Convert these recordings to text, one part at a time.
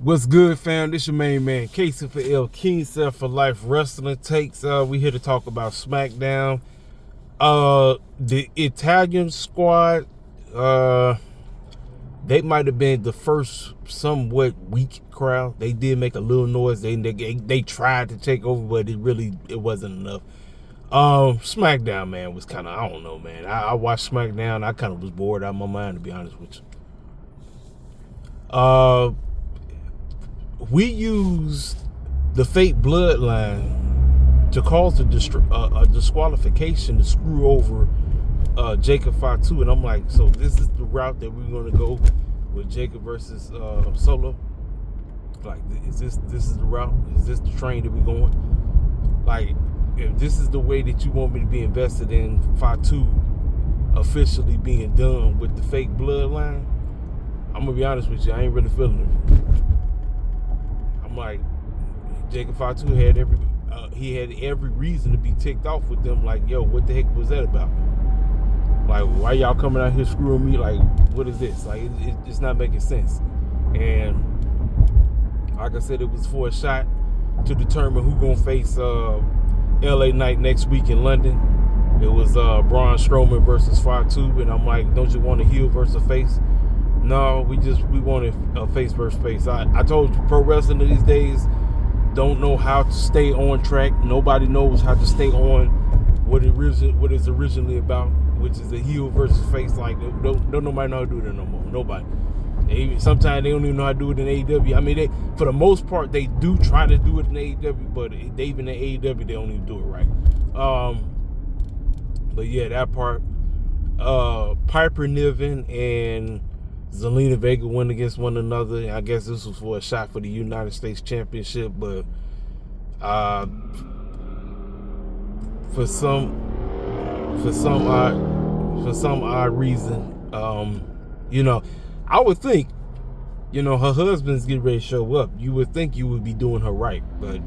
What's good, fam? This your main man, Casey for L, King Self for Life Wrestling Takes. We here to talk about Smackdown. The Italian squad, they might have been the first somewhat weak crowd. They did make a little noise. They tried to take over, but it wasn't enough. Smackdown, man, was kind of, I don't know, man. I watched Smackdown. I kind of was bored out of my mind, to be honest with you. We used the fake bloodline to cause a disqualification to screw over Jacob Fatu, and I'm like, so this is the route that we're gonna go with Jacob versus Solo. Like, is this is the route? Is this the train that we're going? Like, if this is the way that you want me to be invested in Fatu officially being done with the fake bloodline, I'm gonna be honest with you, I ain't really feeling it. I'm like, Jacob Fatu had every reason to be ticked off with them. Like, yo, what the heck was that about? Like, why y'all coming out here screwing me? Like, what is this? Like, it's not making sense. And like I said, it was for a shot to determine who gonna face LA Knight next week in London. It was Braun Strowman versus Fatu, and I'm like, don't you want a heel versus a face? No, we wanted a face versus face. I told you, pro wrestling these days don't know how to stay on track. Nobody knows how to stay on what it's originally about, which is a heel versus face. Like, don't nobody know how to do that no more. Nobody. Sometimes they don't even know how to do it in AEW. I mean, for the most part, they do try to do it in AEW, but even in AEW, they don't even do it right. But yeah, that part. Piper Niven and Zelina Vega went against one another. I guess this was for a shot for the United States Championship, but for some odd reason, I would think, her husband's getting ready to show up. You would think you would be doing her right, but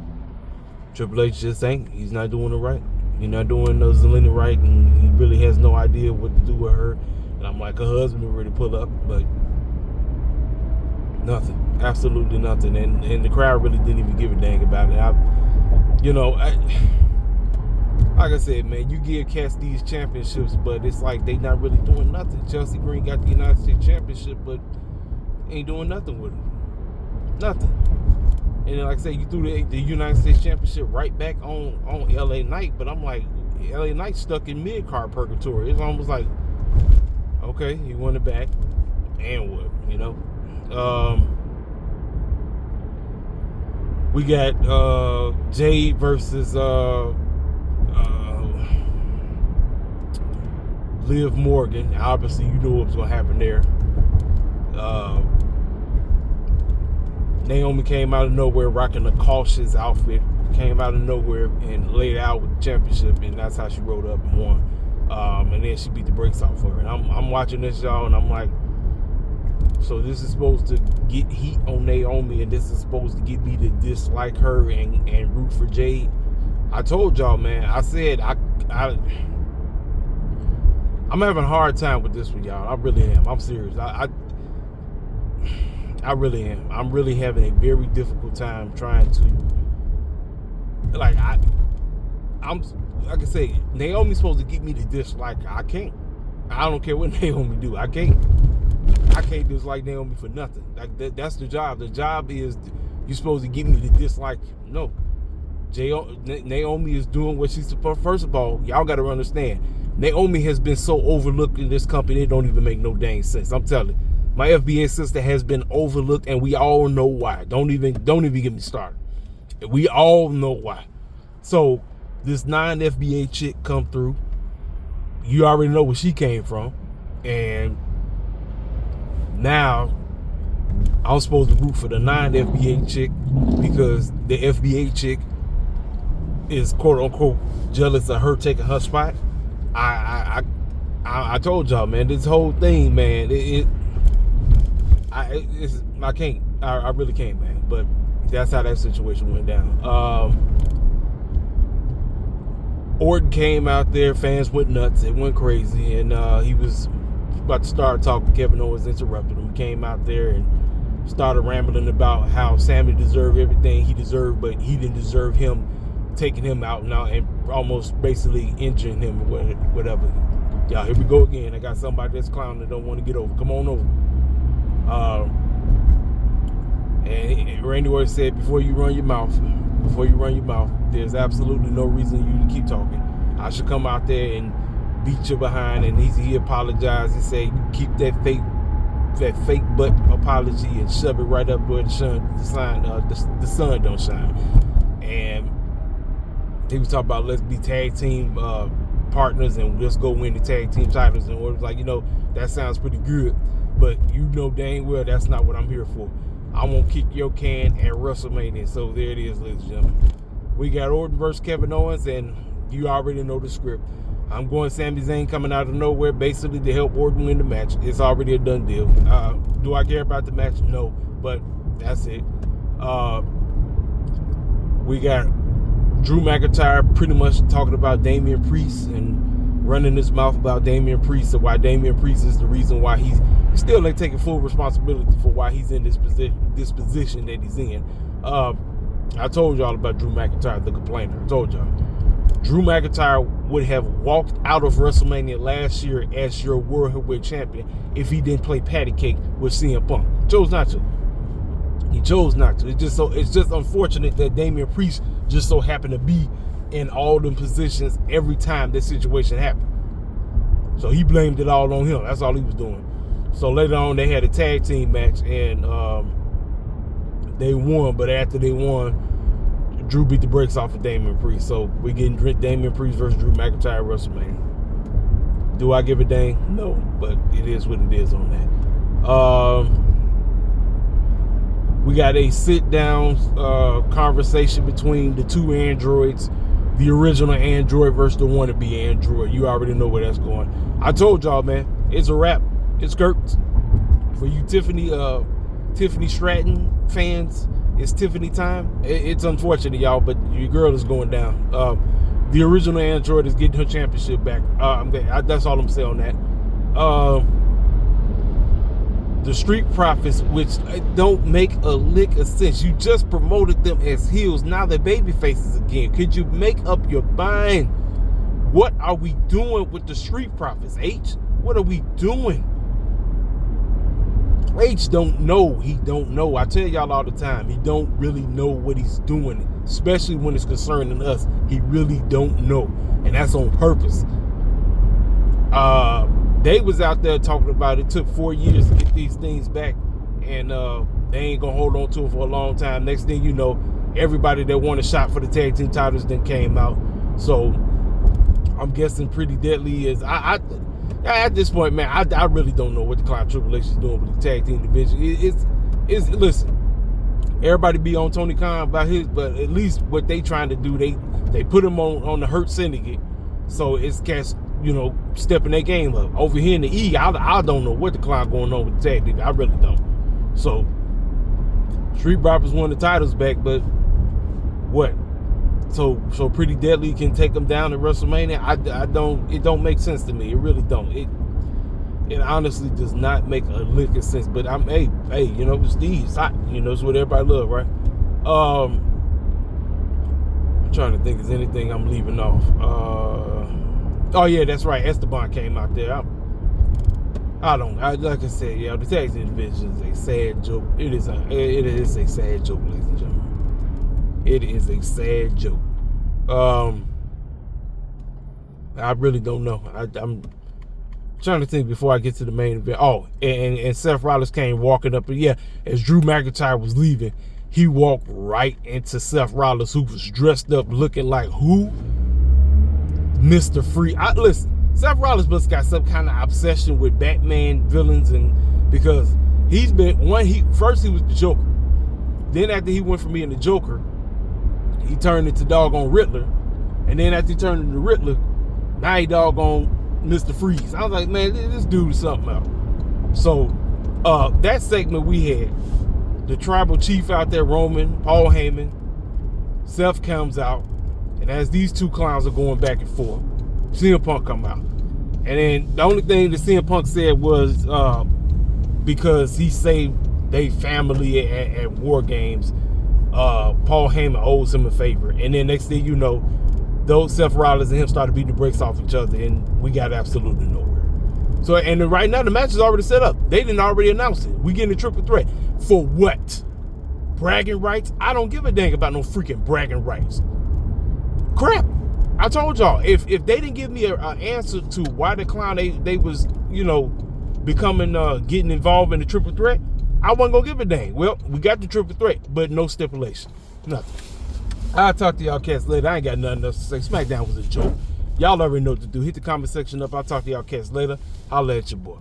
Triple H just ain't. He's not doing it right. He's not doing Zelina right, and he really has no idea what to do with her. And I'm like, her husband ready to pull up, but nothing, absolutely nothing. And the crowd really didn't even give a dang about it. Like I said, man, you give cats these championships, but it's like they not really doing nothing. Chelsea Green got the United States Championship, but ain't doing nothing with it. Nothing. And then, like I said, you threw the United States Championship right back on LA Knight, but I'm like, LA Knight stuck in mid-card purgatory. It's almost like, okay, he won it back, and what, we got Jade versus Liv Morgan. Obviously, you knew what was going to happen there. Naomi came out of nowhere rocking a cautious outfit. Came out of nowhere and laid out with the championship, and that's how she rode up and won. And then she beat the brakes off of her. And I'm watching this, y'all, and I'm like, so this is supposed to get heat on Naomi, and this is supposed to get me to dislike her and root for Jade. I told y'all, man. I said I'm having a hard time with this one, y'all. I really am. I'm serious. I really am. I'm really having a very difficult time trying to, I'm like I say, Naomi's supposed to get me to dislike her. I can't. I don't care what Naomi do. I can't dislike Naomi for nothing. Like that's the job. The job is you're supposed to get me to dislike you. No. Naomi is doing what she's supposed. First of all, y'all got to understand, Naomi has been so overlooked in this company, it don't even make no dang sense. I'm telling you, my FBA sister has been overlooked, and we all know why. Don't even get me started. We all know why. So this non-FBA chick come through. You already know where she came from, and now I'm supposed to root for the non-FBA chick because the FBA chick is quote unquote jealous of her taking her spot. I told y'all, man, this whole thing, man, I can't. I really can't, man. But that's how that situation went down. Orton came out there, fans went nuts, it went crazy, and he was about to start talking. Kevin Owens interrupted him. He came out there and started rambling about how Sammy deserved everything he deserved, but he didn't deserve him taking him out now and almost basically injuring him or whatever. Yeah, here we go again. I got somebody that's clowning that don't want to get over. Come on over. And Randy Orton said, before you run your mouth, there's absolutely no reason you to keep talking. I should come out there and beat you behind. And he apologized. He said, keep that fake butt apology and shove it right up where the sun don't shine. And he was talking about, let's be tag team partners and let's go win the tag team titles. And Orton was like, that sounds pretty good, but dang well that's not what I'm here for. I won't kick your can at WrestleMania. So there it is, ladies and gentlemen. We got Orton versus Kevin Owens, and you already know the script. I'm going Sami Zayn coming out of nowhere basically to help Orton win the match. It's already a done deal. Do I care about the match? No, but that's it. We got Drew McIntyre pretty much talking about Damian Priest and running his mouth about Damian Priest and why Damian Priest is the reason why he's still ain't taking full responsibility for why he's in this position that he's in. I told y'all about Drew McIntyre, the complainer. I told y'all. Drew McIntyre would have walked out of WrestleMania last year as your World Heavyweight Champion if he didn't play patty cake with CM Punk. Chose not to. He chose not to. It's just unfortunate that Damian Priest just so happened to be in all them positions every time this situation happened. So he blamed it all on him. That's all he was doing. So later on, they had a tag team match, and they won. But after they won, Drew beat the brakes off of Damian Priest. So we're getting Damian Priest versus Drew McIntyre at WrestleMania. Do I give a dang? No, but it is what it is on that. We got a sit-down conversation between the two androids, the original android versus the wannabe android. You already know where that's going. I told y'all, man, it's a wrap. It's curtains. For you Tiffany Stratton fans, it's Tiffany time. It's unfortunate, y'all, but your girl is going down. The original android is getting her championship back. That's all I'm saying on that. The Street Profits, which don't make a lick of sense. You just promoted them as heels. Now they're baby faces again. Could you make up your mind? What are we doing with the Street Profits, H? What are we doing? H don't know. He don't know. I tell y'all all the time, he don't really know what he's doing, especially when it's concerning us. He really don't know, and that's on purpose. They was out there talking about it took 4 years to get these things back, and they ain't gonna hold on to it for a long time. Next thing you know, everybody that won a shot for the tag team titles then came out. So I'm guessing Pretty Deadly is at this point, man, I really don't know what the Clown Triple H is doing with the tag team division. It's listen, everybody be on Tony Khan about his, but at least what they trying to do, they put him on the Hurt Syndicate, so it's cats, stepping their game up. Over here in the E, I don't know what the Clown going on with the tag team. I really don't. So Street Profits won the titles back, but what? So Pretty Deadly can take them down at WrestleMania. It don't make sense to me. It really don't. It honestly does not make a lick of sense. But hey, Steve's hot. It's what everybody love, right? I'm trying to think, is anything I'm leaving off? Oh yeah, that's right. Esteban came out there. Like I said, yeah, the tag team division is a sad joke. It is a sad joke, ladies and gentlemen. It is a sad joke. I really don't know. I'm trying to think before I get to the main event. Oh, and Seth Rollins came walking up, and yeah, as Drew McIntyre was leaving, he walked right into Seth Rollins, who was dressed up looking like who? Mr. Free. Listen, Seth Rollins must got some kind of obsession with Batman villains, and because he's been first he was the Joker. Then after he went from being the Joker, he turned into doggone Riddler. And then after he turned into Riddler, now he doggone Mr. Freeze. I was like, man, this dude is something else. So that segment we had, the tribal chief out there, Roman, Paul Heyman, Seth comes out, and as these two clowns are going back and forth, CM Punk come out. And then the only thing that CM Punk said was because he saved they family at War Games. Paul Heyman owes him a favor, and then next thing you know, those Seth Rollins and him started beating the brakes off each other, and we got absolutely nowhere. So, and right now the match is already set up. They didn't already announce it. We getting a triple threat for what? Bragging rights? I don't give a dang about no freaking bragging rights. Crap. I told y'all, if they didn't give me an answer to why the clown they was, you know, becoming getting involved in the triple threat, I wasn't gonna give a dang. Well, we got the triple threat, but no stipulation. Nothing. I'll talk to y'all cats later. I ain't got nothing else to say. Smackdown was a joke. Y'all already know what to do. Hit the comment section up. I'll talk to y'all cats later. Holla at your boy.